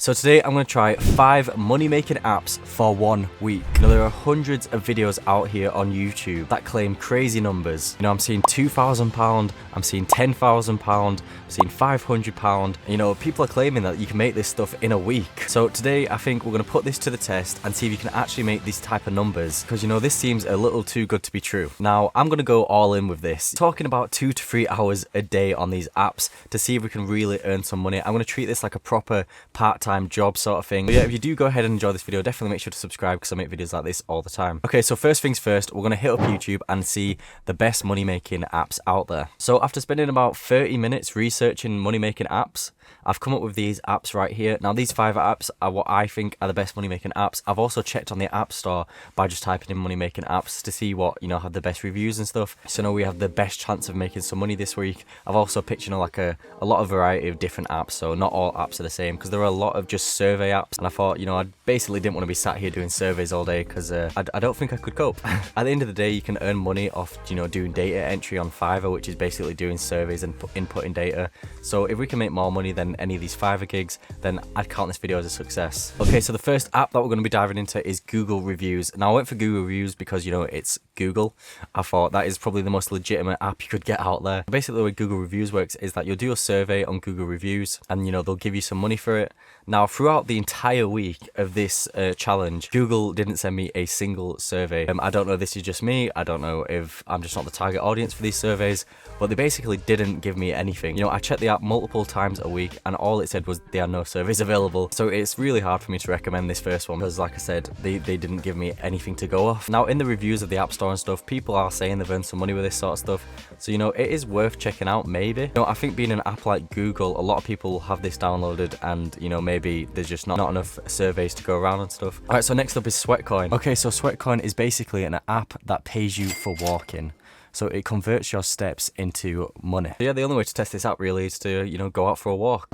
So today I'm going to try 5 money-making apps for 1 week. There are hundreds of videos out here on YouTube that claim crazy numbers. I'm seeing £2,000, I'm seeing £10,000, I'm seeing £500. People are claiming that you can make this stuff in a week. So today I think we're going to put this to the test and see if you can actually make these type of numbers, because this seems a little too good to be true. Now I'm going to go all in with this, talking about 2 to 3 hours a day on these apps to see if we can really earn some money. I'm going to treat this like a proper part-time job sort of thing. But yeah, if you do go ahead and enjoy this video, definitely make sure to subscribe because I make videos like this all the time. Okay, so first things first, we're going to hit up YouTube and see the best money-making apps out there. So after spending about 30 minutes researching money-making apps, I've come up with these apps right here. Now these 5 apps are what I think are the best money-making apps. I've also checked on the App Store by just typing in money-making apps to see what, have the best reviews and stuff. So now we have the best chance of making some money this week. I've also picked, like a lot of variety of different apps, so not all apps are the same, because there are a lot of just survey apps, and I thought, I basically didn't want to be sat here doing surveys all day because I don't think I could cope. At the end of the day, you can earn money off, doing data entry on Fiverr, which is basically doing surveys and inputting data. So if we can make more money than any of these Fiverr gigs, then I'd count this video as a success. Okay, so the first app that we're going to be diving into is Google Reviews. Now I went for Google Reviews because, it's Google. I thought that is probably the most legitimate app you could get out there. Basically the way Google Reviews works is that you'll do a survey on Google Reviews and, they'll give you some money for it. Now, throughout the entire week of this challenge, Google didn't send me a single survey. I don't know if this is just me. I don't know if I'm just not the target audience for these surveys, but they basically didn't give me anything. I checked the app multiple times a week and all it said was there are no surveys available. So it's really hard for me to recommend this first one because, like I said, they didn't give me anything to go off. Now, in the reviews of the App Store and stuff, people are saying they've earned some money with this sort of stuff. So, it is worth checking out, maybe. I think being an app like Google, a lot of people have this downloaded and, maybe there's just not enough surveys to go around and stuff. Alright, so next up is Sweatcoin. Okay, so Sweatcoin is basically an app that pays you for walking. So it converts your steps into money. So yeah, the only way to test this out really is to, go out for a walk.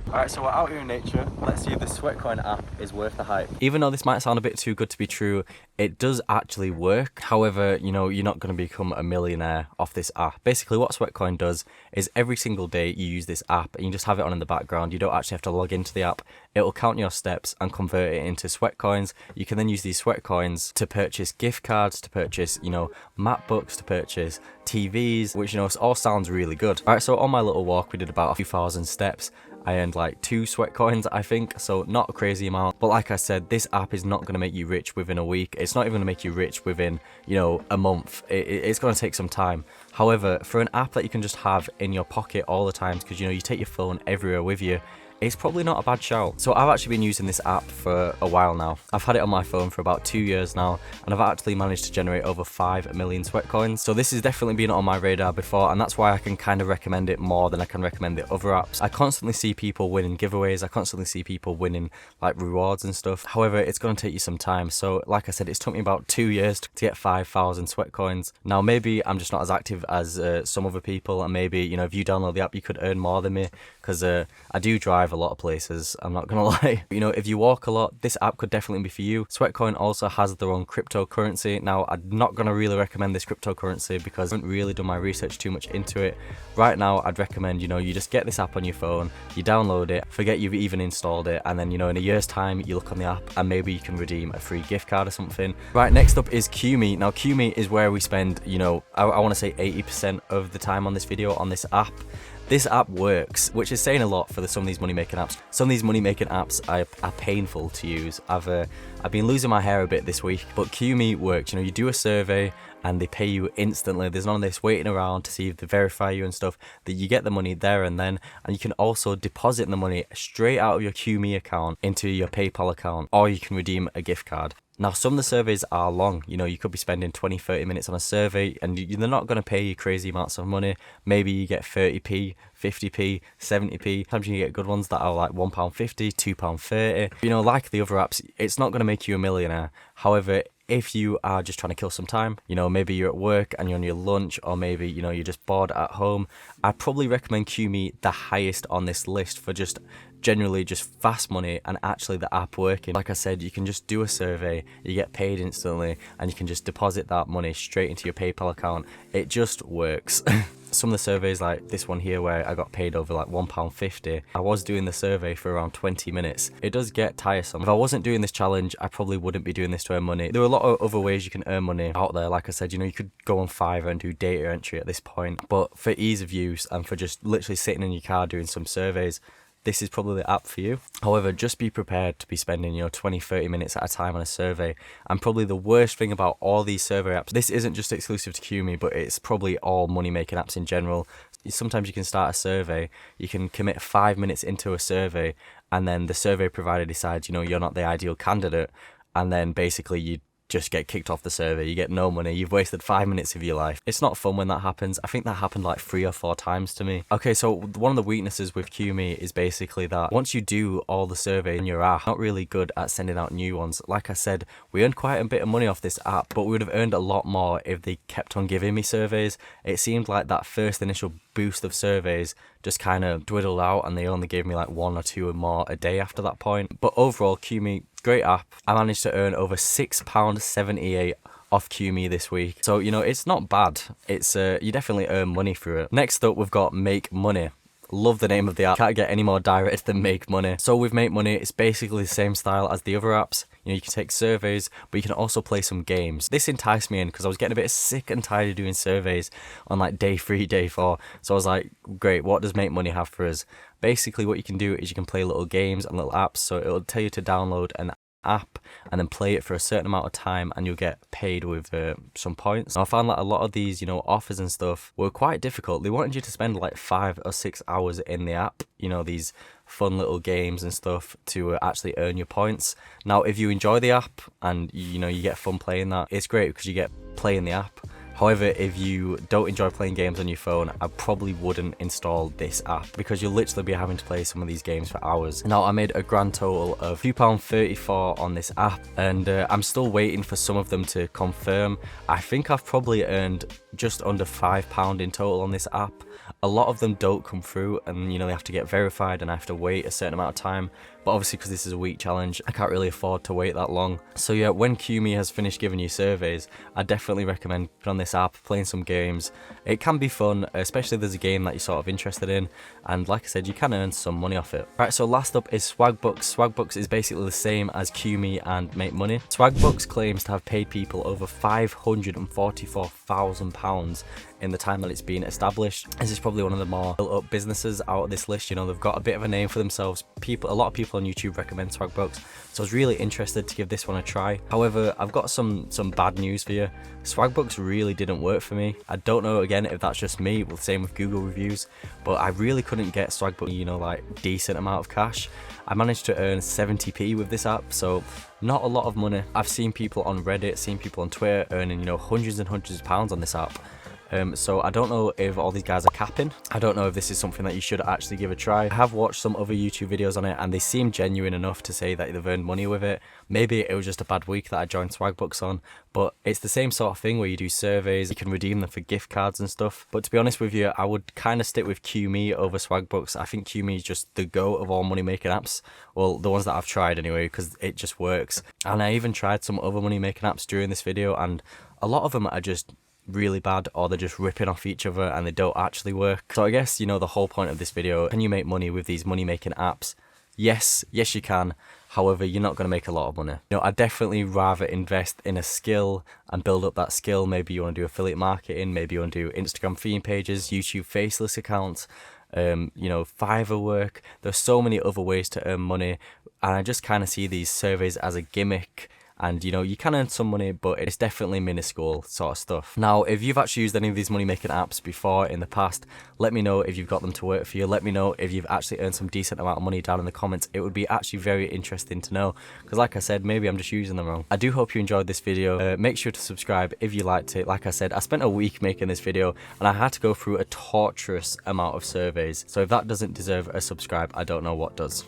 Alright, so we're out here in nature. Let's see if the Sweatcoin app is worth the hype. Even though this might sound a bit too good to be true, it does actually work. However, you're not going to become a millionaire off this app. Basically, what Sweatcoin does is every single day you use this app and you just have it on in the background. You don't actually have to log into the app. It will count your steps and convert it into Sweatcoins. You can then use these Sweatcoins to purchase gift cards, to purchase, MacBooks, to purchase TVs, which, all sounds really good. Alright, so on my little walk, we did about a few thousand steps. I earned like 2 Sweatcoins, I think, so not a crazy amount. But like I said, this app is not going to make you rich within a week. It's not even going to make you rich within, a month. It's going to take some time. However, for an app that you can just have in your pocket all the time, because, you take your phone everywhere with you, it's probably not a bad shout. So I've actually been using this app for a while now. I've had it on my phone for about 2 years now, and I've actually managed to generate over 5 million Sweatcoins. So this has definitely been on my radar before, and that's why I can kind of recommend it more than I can recommend the other apps. I constantly see people winning giveaways. I constantly see people winning like rewards and stuff. However, it's going to take you some time. So like I said, it's took me about 2 years to get 5,000 Sweatcoins. Now maybe I'm just not as active as some other people, and maybe, if you download the app, you could earn more than me, because I do drive a lot of places, I'm not gonna lie. If you walk a lot, this app could definitely be for you. Sweatcoin also has their own cryptocurrency. Now I'm not gonna really recommend this cryptocurrency because I haven't really done my research too much into it. Right now I'd recommend, you just get this app on your phone, you download it, forget you've even installed it, and then, in a year's time you look on the app and maybe you can redeem a free gift card or something. Right, next up is QMe. Now QMe is where we spend, I want to say 80% of the time on this video on this app. This app works, which is saying a lot for some of these money-making apps. Some of these money-making apps are painful to use. I've been losing my hair a bit this week, but QMe works. You do a survey and they pay you instantly. There's none of this waiting around to see if they verify you and stuff. That you get the money there and then, and you can also deposit the money straight out of your QMe account into your PayPal account, or you can redeem a gift card. Now, some of the surveys are long. You could be spending 20-30 minutes on a survey and they're not going to pay you crazy amounts of money. Maybe you get 30p, 50p, 70p. Sometimes you get good ones that are like £1.50, £2.30. Like the other apps, it's not going to make you a millionaire. However, if you are just trying to kill some time, maybe you're at work and you're on your lunch, or maybe, you're just bored at home, I'd probably recommend QMe the highest on this list for just generally just fast money and actually the app working. Like I said, you can just do a survey, you get paid instantly, and you can just deposit that money straight into your PayPal account. It just works. some of the surveys like this one here where I got paid over like £1.50, I was doing the survey for around 20 minutes. It does get tiresome. If I wasn't doing this challenge, I probably wouldn't be doing this to earn money. There are a lot of other ways you can earn money out there. Like I said, you know, you could go on Fiverr and do data entry at this point, but for ease of use and for just literally sitting in your car doing some surveys, this is probably the app for you. However, just be prepared to be spending, you know, 20-30 minutes at a time on a survey. And probably the worst thing about all these survey apps, this isn't just exclusive to QMe, but it's probably all money making apps in general. Sometimes you can start a survey, you can commit 5 minutes into a survey, and then the survey provider decides, you know, you're not the ideal candidate, and then basically you just get kicked off the survey. You get no money. You've wasted 5 minutes of your life. It's not fun when that happens. I think that happened like 3 or 4 times to me. Okay, so one of the weaknesses with QMe is basically that once you do all the surveys in your app, not really good at sending out new ones. Like I said, we earned quite a bit of money off this app, but we would have earned a lot more if they kept on giving me surveys. It seemed like that first initial boost of surveys just kind of dwindled out, and they only gave me like 1 or 2 or more a day after that point. But overall, QMe, great app. I managed to earn over £6.78 off QMe this week. So, you know, it's not bad. It's you definitely earn money through it. Next up, we've got Make Money. Love the name of the app. Can't get any more direct than Make Money. So with Make Money, it's basically the same style as the other apps. You know, you can take surveys, but you can also play some games. This enticed me in because I was getting a bit sick and tired of doing surveys on like day 3, day 4. So I was like, great, what does Make Money have for us? Basically, what you can do is you can play little games and little apps. So it'll tell you to download an app and then play it for a certain amount of time, and you'll get paid with some points. Now, I found that a lot of these, you know, offers and stuff were quite difficult. They wanted you to spend like 5 or 6 hours in the app, you know, these fun little games and stuff to actually earn your points. Now, if you enjoy the app and, you know, you get fun playing that, it's great because you get playing the app. However, if you don't enjoy playing games on your phone, I probably wouldn't install this app because you'll literally be having to play some of these games for hours. Now, I made a grand total of £2.34 on this app, and I'm still waiting for some of them to confirm. I think I've probably earned just under £5 in total on this app. A lot of them don't come through, and, you know, they have to get verified and I have to wait a certain amount of time. But obviously, because this is a week challenge, I can't really afford to wait that long. So yeah, when QMe has finished giving you surveys, I definitely recommend putting on this app, playing some games. It can be fun, especially if there's a game that you're sort of interested in. And like I said, you can earn some money off it. Right, so last up is Swagbucks. Swagbucks is basically the same as QMe and Make Money. Swagbucks claims to have paid people over £544,000 in the time that it's been established. This is probably one of the more built up businesses out of this list. You know, they've got a bit of a name for themselves. A lot of people on YouTube recommend Swagbucks, so I was really interested to give this one a try. However, I've got some bad news for you. Swagbucks really didn't work for me. I don't know, again, if that's just me, well, same with Google reviews, but I really couldn't get Swagbucks, you know, like decent amount of cash. I managed to earn 70p with this app, so not a lot of money. I've seen people on Reddit, seen people on Twitter earning, you know, hundreds and hundreds of pounds on this app. So I don't know if all these guys are capping. I don't know if this is something that you should actually give a try. I have watched some other YouTube videos on it and they seem genuine enough to say that they've earned money with it. Maybe it was just a bad week that I joined Swagbucks on, but it's the same sort of thing where you do surveys, you can redeem them for gift cards and stuff. But to be honest with you, I would kind of stick with QMe over Swagbucks. I think QMe is just the go of all money making apps. Well, the ones that I've tried anyway, because it just works. And I even tried some other money making apps during this video, and a lot of them are just really bad, or they're just ripping off each other and they don't actually work. So I guess, you know, the whole point of this video, can you make money with these money making apps? Yes you can. However, you're not going to make a lot of money. You know, I'd definitely rather invest in a skill and build up that skill. Maybe you want to do affiliate marketing, maybe you want to do Instagram theme pages, YouTube faceless accounts, you know, Fiverr work. There's so many other ways to earn money, and I just kind of see these surveys as a gimmick. And, you know, you can earn some money, but it's definitely minuscule sort of stuff. Now, if you've actually used any of these money-making apps before in the past, let me know if you've got them to work for you. Let me know if you've actually earned some decent amount of money down in the comments. It would be actually very interesting to know, because like I said, maybe I'm just using them wrong. I do hope you enjoyed this video. Make sure to subscribe if you liked it. Like I said, I spent a week making this video, and I had to go through a torturous amount of surveys. So if that doesn't deserve a subscribe, I don't know what does.